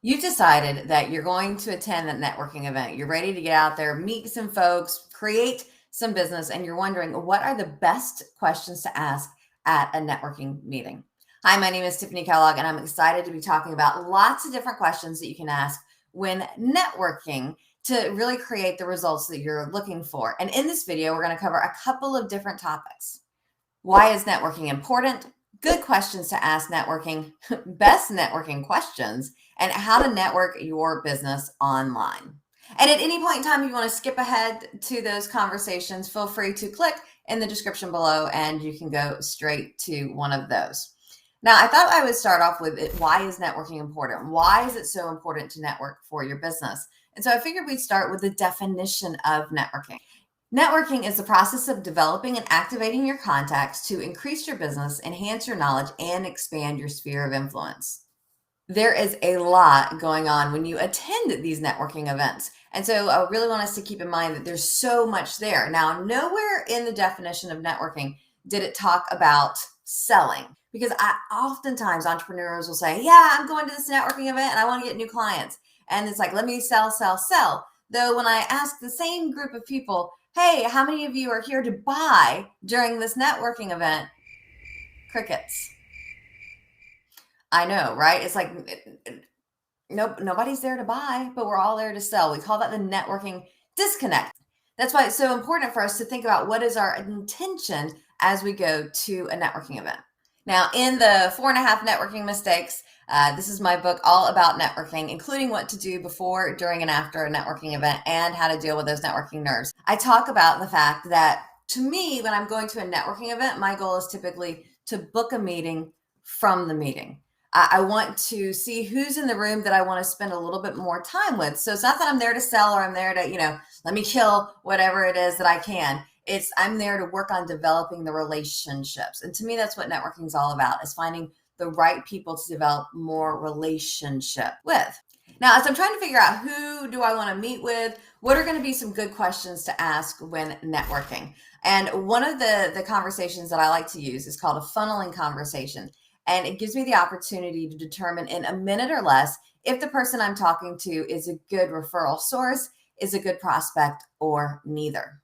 You've decided that you're going to attend a networking event. You're ready to get out there, meet some folks, create some business, and you're wondering what are the best questions to ask at a networking meeting. Hi, my name is Tiffanie Kellog, and I'm excited to be talking about lots of different questions that you can ask when networking to really create the results that you're looking for. And in this video, we're going to cover a couple of different topics. Why is networking important? Good questions to ask networking, best networking questions, and how to network your business online. And at any point in time, if you want to skip ahead to those conversations, feel free to click in the description below and you can go straight to one of those. Now, I thought I would start off with why is networking important? Why is it so important to network for your business? And so I figured we'd start with the definition of networking. Networking is the process of developing and activating your contacts to increase your business, enhance your knowledge, and expand your sphere of influence. There is a lot going on when you attend these networking events. And so I really want us to keep in mind that there's so much there. Now, nowhere in the definition of networking did it talk about selling, because oftentimes entrepreneurs will say, yeah, I'm going to this networking event and I want to get new clients. And it's like, let me sell, sell, sell. Though when I ask the same group of people, hey, how many of you are here to buy during this networking event? Crickets. I know, right? It's like, nope, nobody's there to buy, but we're all there to sell. We call that the networking disconnect. That's why it's so important for us to think about what is our intention as we go to a networking event. Now, in the 4.5 networking mistakes, this is my book all about networking, including what to do before, during, and after a networking event and how to deal with those networking nerves. I talk about the fact that to me, when I'm going to a networking event, my goal is typically to book a meeting from the meeting. I want to see who's in the room that I want to spend a little bit more time with. So it's not that I'm there to sell or I'm there to, let me kill whatever it is that I can. It's I'm there to work on developing the relationships. And to me, that's what networking is all about, is finding the right people to develop more relationship with. Now, as I'm trying to figure out who do I want to meet with, what are going to be some good questions to ask when networking? And one of the conversations that I like to use is called a funneling conversation. And it gives me the opportunity to determine in a minute or less if the person I'm talking to is a good referral source, is a good prospect, or neither.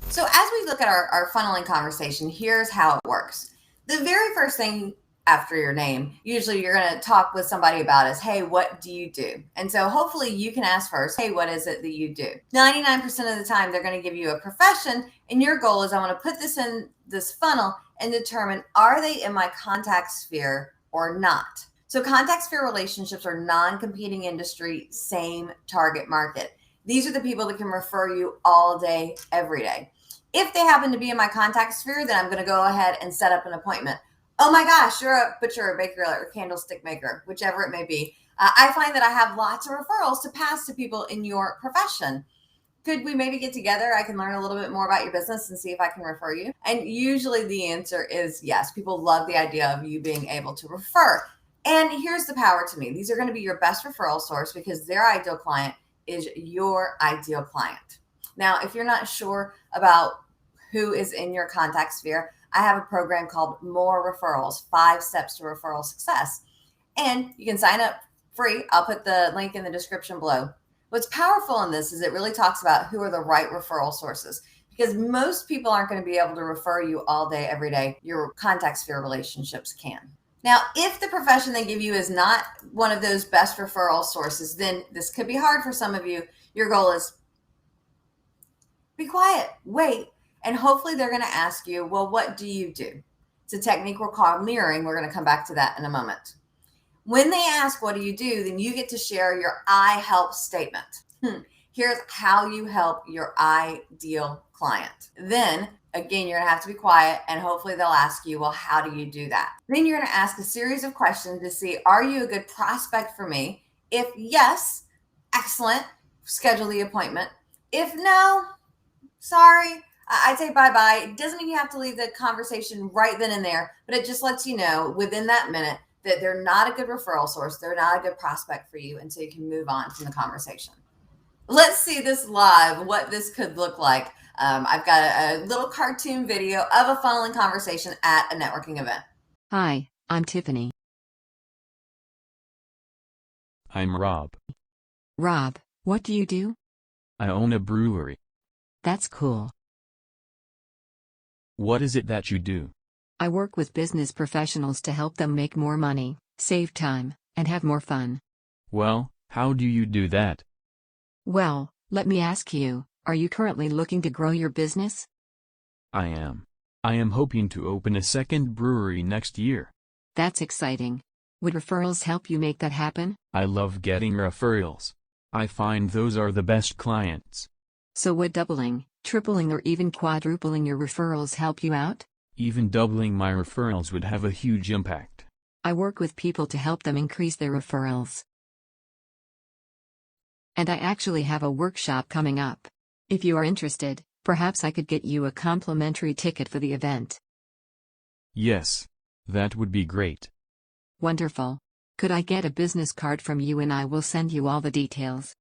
So as we look at our funneling conversation, here's how it works. The very first thing after your name, usually you're going to talk with somebody about is, hey, what do you do? And so hopefully you can ask first, hey, what is it that you do? 99% of the time, they're going to give you a profession. And your goal is I want to put this in this funnel and determine, are they in my contact sphere or not? So contact sphere relationships are non-competing industry, same target market. These are the people that can refer you all day, every day. If they happen to be in my contact sphere, then I'm going to go ahead and set up an appointment. Oh my gosh, you're a butcher, a baker, or a candlestick maker, whichever it may be. I find that I have lots of referrals to pass to people in your profession. Could we maybe get together? I can learn a little bit more about your business and see if I can refer you. And usually the answer is yes. People love the idea of you being able to refer. And here's the power to me. These are going to be your best referral source because their ideal client is your ideal client. Now, if you're not sure about who is in your contact sphere, I have a program called More Referrals, 5 Steps to Referral Success. And you can sign up free. I'll put the link in the description below. What's powerful in this is it really talks about who are the right referral sources, because most people aren't going to be able to refer you all day, every day. Your contact sphere relationships can. Now, if the profession they give you is not one of those best referral sources, then this could be hard for some of you. Your goal is be quiet, wait, and hopefully they're going to ask you, well, what do you do? It's a technique we'll call mirroring. We're going to come back to that in a moment. When they ask, what do you do? Then you get to share your I help statement. Here's how you help your ideal client. Then again, you're going to have to be quiet and hopefully they'll ask you, well, how do you do that? Then you're going to ask a series of questions to see, are you a good prospect for me? If yes, excellent, schedule the appointment. If no, sorry, I'd say bye-bye. It doesn't mean you have to leave the conversation right then and there, but it just lets you know within that minute that they're not a good referral source. They're not a good prospect for you. And so you can move on from the conversation. Let's see this live, what this could look like. I've got a little cartoon video of a funneling conversation at a networking event. Hi, I'm Tiffany. I'm Rob. Rob, what do you do? I own a brewery. That's cool. What is it that you do? I work with business professionals to help them make more money, save time, and have more fun. Well, how do you do that? Well, let me ask you, are you currently looking to grow your business? I am. I am hoping to open a second brewery next year. That's exciting. Would referrals help you make that happen? I love getting referrals. I find those are the best clients. So would doubling, tripling, or even quadrupling your referrals help you out? Even doubling my referrals would have a huge impact. I work with people to help them increase their referrals. And I actually have a workshop coming up. If you are interested, perhaps I could get you a complimentary ticket for the event. Yes. That would be great. Wonderful. Could I get a business card from you and I will send you all the details?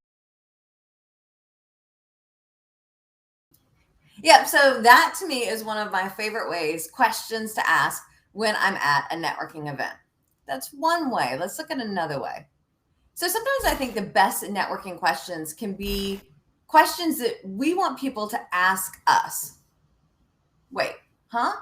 Yep. So that to me is one of my favorite ways, questions to ask when I'm at a networking event. That's one way. Let's look at another way. So sometimes I think the best networking questions can be questions that we want people to ask us. Wait, huh?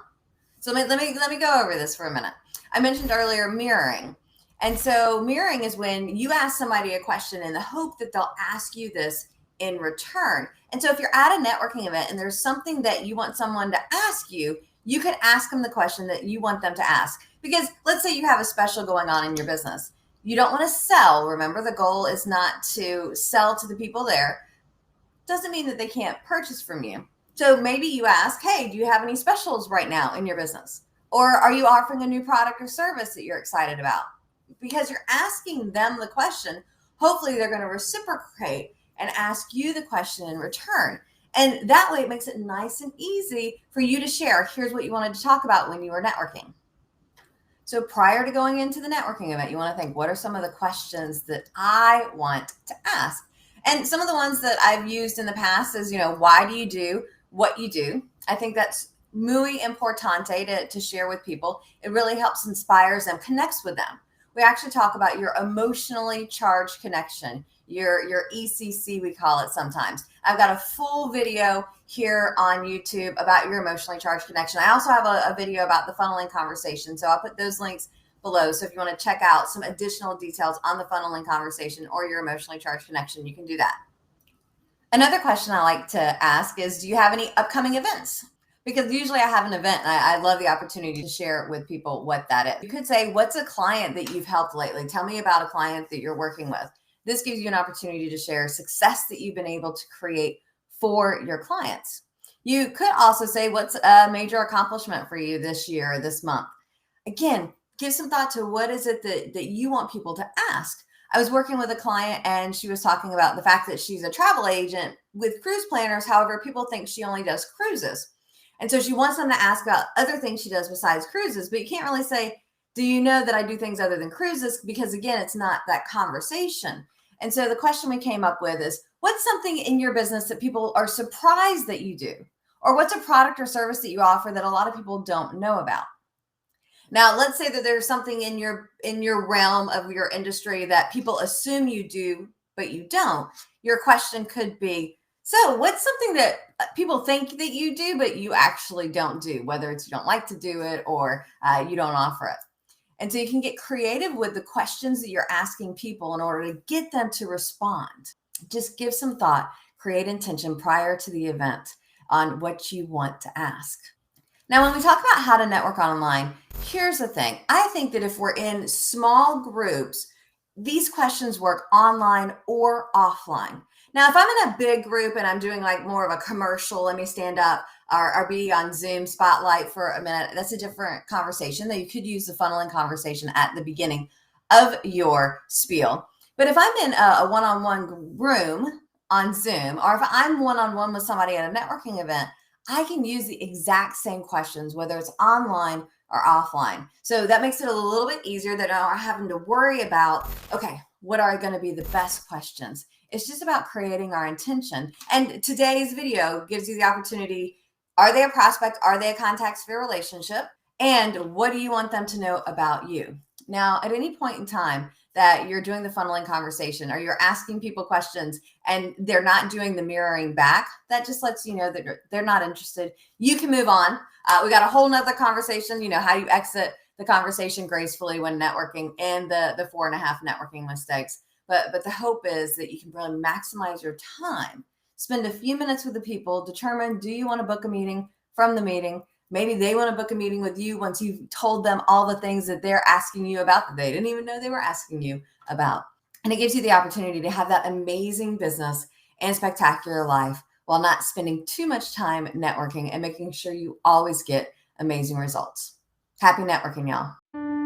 So let me go over this for a minute. I mentioned earlier mirroring. And so mirroring is when you ask somebody a question in the hope that they'll ask you this in return. And so if you're at a networking event and there's something that you want someone to ask you, you can ask them the question that you want them to ask. Because let's say you have a special going on in your business. You don't want to sell. Remember, the goal is not to sell to the people there. Doesn't mean that they can't purchase from you. So maybe you ask, hey, do you have any specials right now in your business? Or are you offering a new product or service that you're excited about? Because you're asking them the question, hopefully they're going to reciprocate and ask you the question in return. And that way it makes it nice and easy for you to share. Here's what you wanted to talk about when you were networking. So prior to going into the networking event, you want to think, what are some of the questions that I want to ask? And some of the ones that I've used in the past is, why do you do what you do? I think that's muy importante to share with people. It really helps inspires them, connects with them. We actually talk about your emotionally charged connection, your ECC, we call it sometimes. I've got a full video here on YouTube about your emotionally charged connection. I also have a video about the funneling conversation. So I'll put those links below. So if you want to check out some additional details on the funneling conversation or your emotionally charged connection, you can do that. Another question I like to ask is, do you have any upcoming events? Because usually I have an event and I love the opportunity to share with people what that is. You could say, what's a client that you've helped lately? Tell me about a client that you're working with. This gives you an opportunity to share success that you've been able to create for your clients. You could also say, what's a major accomplishment for you this year or this month? Again, give some thought to what is it that you want people to ask. I was working with a client and she was talking about the fact that she's a travel agent with cruise planners. However, people think she only does cruises. And so she wants them to ask about other things she does besides cruises, but you can't really say, do you know that I do things other than cruises? Because again, it's not that conversation. And so the question we came up with is, what's something in your business that people are surprised that you do? Or what's a product or service that you offer that a lot of people don't know about? Now, let's say that there's something in your realm of your industry that people assume you do, but you don't. Your question could be, so what's something that people think that you do, but you actually don't do, whether it's you don't like to do it or you don't offer it. And so you can get creative with the questions that you're asking people in order to get them to respond. Just give some thought, create intention prior to the event on what you want to ask. Now, when we talk about how to network online, here's the thing. I think that if we're in small groups, these questions work online or offline. Now, if I'm in a big group and I'm doing like more of a commercial, let me stand up or be on Zoom Spotlight for a minute, that's a different conversation that you could use the funneling conversation at the beginning of your spiel. But if I'm in a one-on-one room on Zoom, or if I'm one-on-one with somebody at a networking event, I can use the exact same questions, whether it's online or offline. So that makes it a little bit easier that I'm not having to worry about, okay, what are going to be the best questions? It's just about creating our intention. And today's video gives you the opportunity. Are they a prospect? Are they a contact for your relationship? And what do you want them to know about you? Now, at any point in time, that you're doing the funneling conversation or you're asking people questions and they're not doing the mirroring back, that just lets you know that they're not interested. You can move on. We got a whole nother conversation, how you exit the conversation gracefully when networking and the 4.5 networking mistakes. But the hope is that you can really maximize your time, spend a few minutes with the people, determine, do you want to book a meeting from the meeting? Maybe they want to book a meeting with you once you've told them all the things that they're asking you about that they didn't even know they were asking you about. And it gives you the opportunity to have that amazing business and spectacular life while not spending too much time networking and making sure you always get amazing results. Happy networking, y'all.